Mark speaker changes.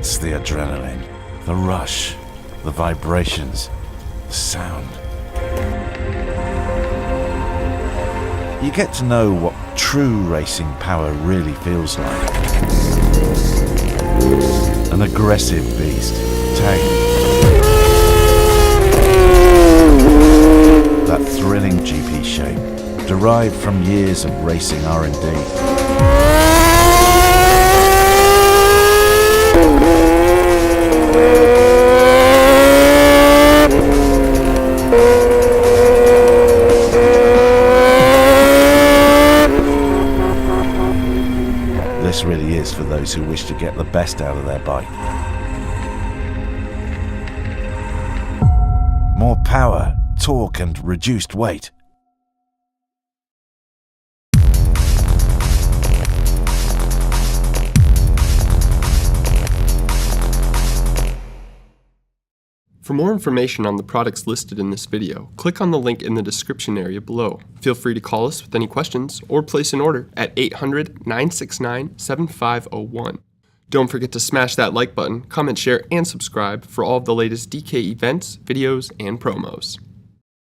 Speaker 1: It's the adrenaline, the rush, the vibrations, the sound. You get to know what true racing power really feels like. An aggressive beast, tame. That thrilling GP shape, derived from years of racing R&D. This really is for those who wish to get the best out of their bike. More power, torque and reduced weight.
Speaker 2: For more information on the products listed in this video, click on the link in the description area below. Feel free to call us with any questions or place an order at 800-969-7501. Don't forget to smash that like button, comment, share, and subscribe for all of the latest DK events, videos, and promos.